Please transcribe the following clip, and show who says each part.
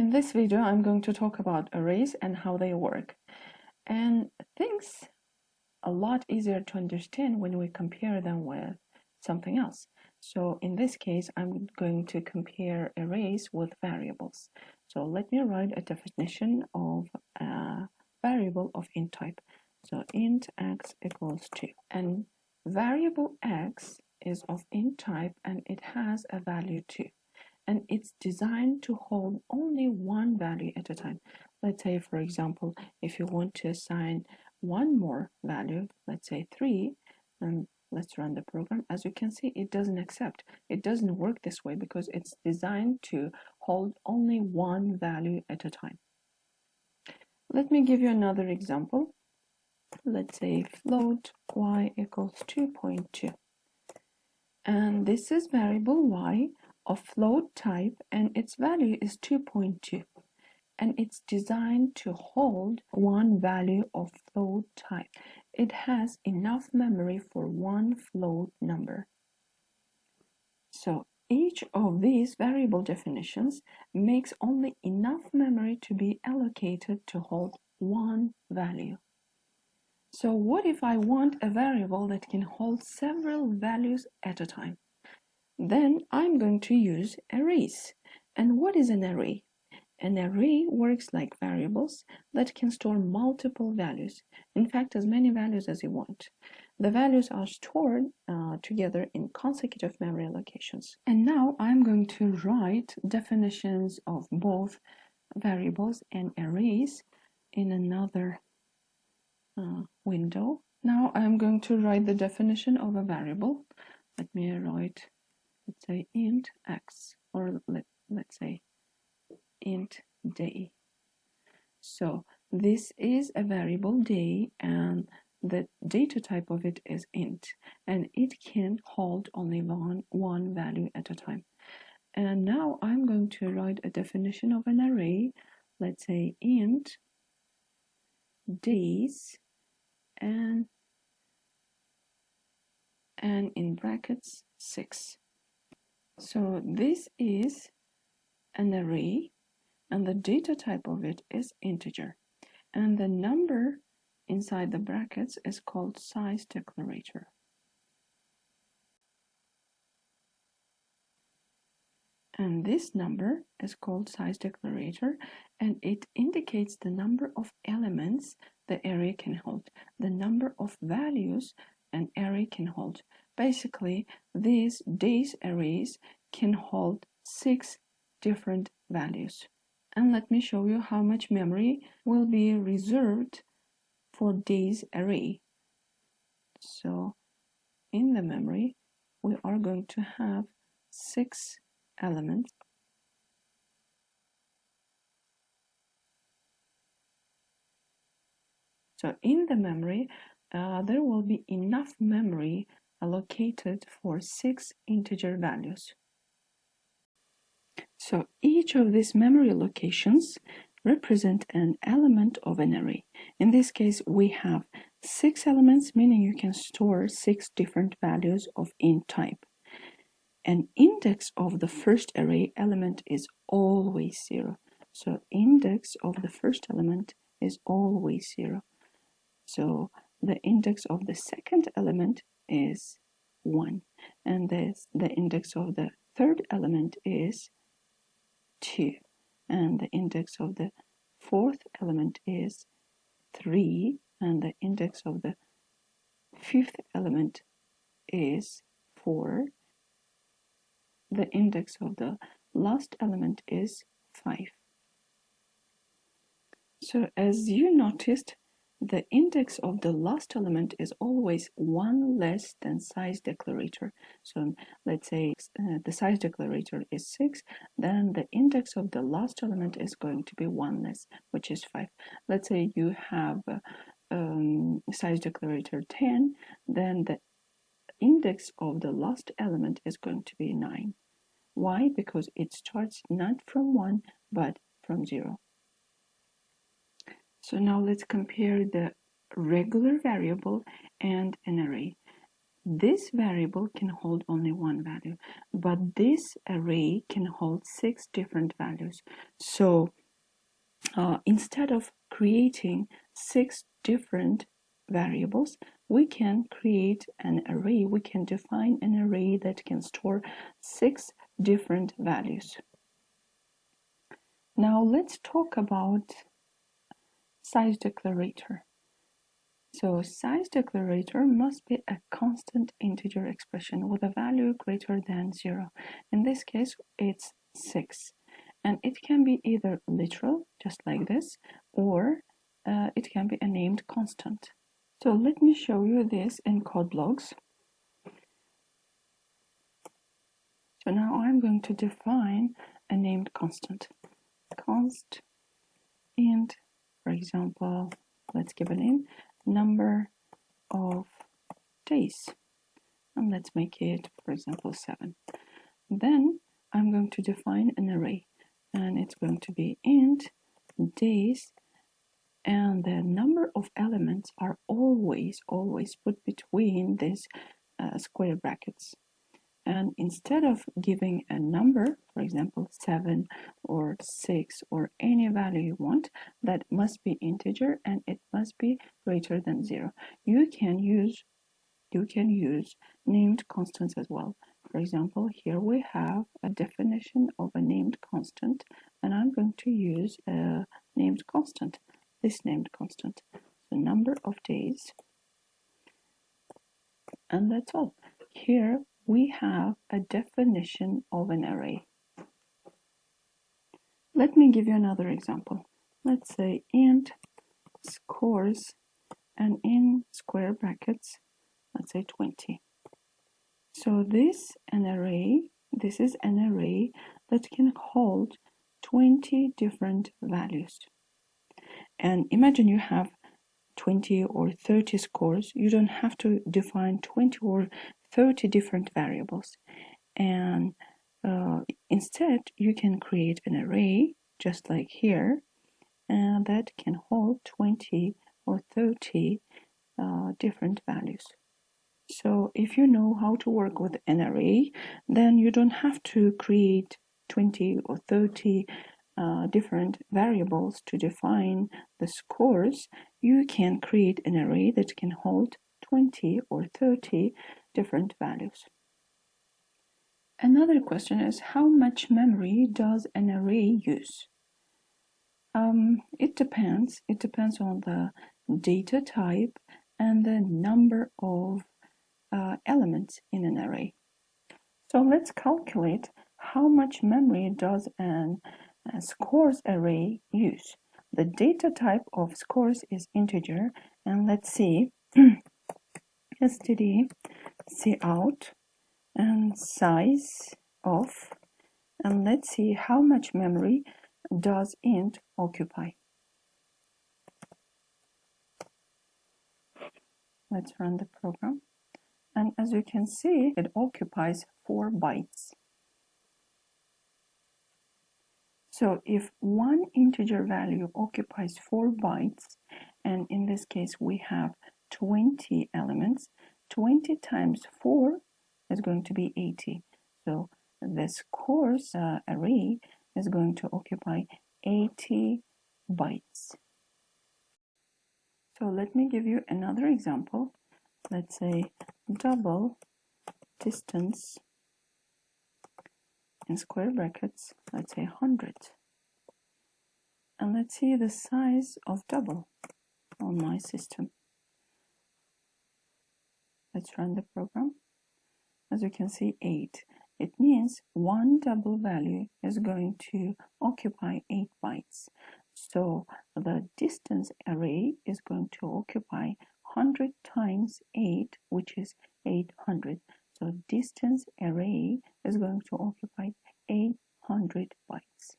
Speaker 1: In this video, I'm going to talk about arrays and how they work. And things a lot easier to understand when we compare them with something else. So in this case, I'm going to compare arrays with variables. So let me write a definition of a variable of int type. So int x equals 2. And variable x is of int type and it has a value 2. And it's designed to hold only one value at a time. Let's say, for example, if you want to assign one more value, let's say 3, then let's run the program. As you can see, it doesn't accept. It doesn't work this way because it's designed to hold only one value at a time. Let me give you another example. Let's say float y equals 2.2. And this is variable y of float type and its value is 2.2. And it's designed to hold one value of float type. It has enough memory for one float number. So each of these variable definitions makes only enough memory to be allocated to hold one value. So what if I want a variable that can hold several values at a time? Then I'm going to use arrays. And what is an array? An array works like variables that can store multiple values. In fact, as many values as you want. The values are stored together in consecutive memory allocations. And now I'm going to write definitions of both variables and arrays in another window. Now I'm going to write the definition of a variable. Let me write, let's say int x, or let's say int day. So this is a variable day and the data type of it is int, and it can hold only one value at a time. And now I'm going to write a definition of an array. Let's say int days and in brackets 6. So this is an array and the data type of it is integer, and the number inside the brackets is called size declarator. And this number is called size declarator, and it indicates the number of elements the array can hold, the number of values an array can hold. Basically, these days arrays can hold 6 different values. And let me show you how much memory will be reserved for days array. So in the memory, we are going to have 6 elements. So in the memory, there will be enough memory allocated for 6 integer values. So each of these memory locations represent an element of an array. In this case, we have 6 elements, meaning you can store 6 different values of int type. An index of the first array element is always 0. So index of the first element is always 0. So the index of the second element is 1. And the index of the third element is 2. And the index of the fourth element is 3. And the index of the fifth element is 4. The index of the last element is 5. So as you noticed, the index of the last element is always 1 less than size declarator. So let's say the size declarator is 6, then the index of the last element is going to be 1 less, which is 5. Let's say you have size declarator 10, then the index of the last element is going to be 9. Why? Because it starts not from 1, but from 0. So now let's compare the regular variable and an array. this variable can hold only one value, but this array can hold 6 different values. So instead of creating 6 different variables, we can create an array. We can define an array that can store 6 different values. Now let's talk about size declarator. So size declarator must be a constant integer expression with a value greater than 0. In this case, it's 6. And it can be either literal, just like this, or it can be a named constant. So let me show you this in code blocks. So now I'm going to define a named constant. Const int, for example, let's give a name, number of days. And let's make it, for example, 7. Then I'm going to define an array. And it's going to be int days, and the number of elements are always put between these square brackets. And instead of giving a number, for example 7 or 6 or any value you want, that must be integer and it must be greater than 0. You can use named constants as well. For example, here we have a definition of a named constant, and I'm going to use a named constant, this named constant, the number of days, and that's all. Here we have a definition of an array. Let me give you another example. Let's say int scores, and in square brackets, let's say 20. So this is an array that can hold 20 different values. And imagine you have 20 or 30 scores. You don't have to define 20 or 30 different variables. And instead, you can create an array, just like here, that can hold 20 or 30 different values. So if you know how to work with an array, then you don't have to create 20 or 30 different variables to define the scores. You can create an array that can hold 20 or 30 different values. Another question is, how much memory does an array use? It depends. It depends on the data type and the number of elements in an array. So let's calculate how much memory does an scores array use. The data type of scores is integer, and let's see std cout and size of, and let's see how much memory does int occupy. Let's run the program. And as you can see, it occupies 4 bytes. So if one integer value occupies 4 bytes, and in this case we have 20 elements, 20 times 4 is going to be 80. So the scores array is going to occupy 80 bytes. So let me give you another example. Let's say double distance in square brackets, let's say 100. And let's see the size of double on my system. Let's run the program. As you can see, 8. It means one double value is going to occupy 8 bytes. So the distance array is going to occupy 100 times 8, which is 800. So distance array is going to occupy 800 bytes.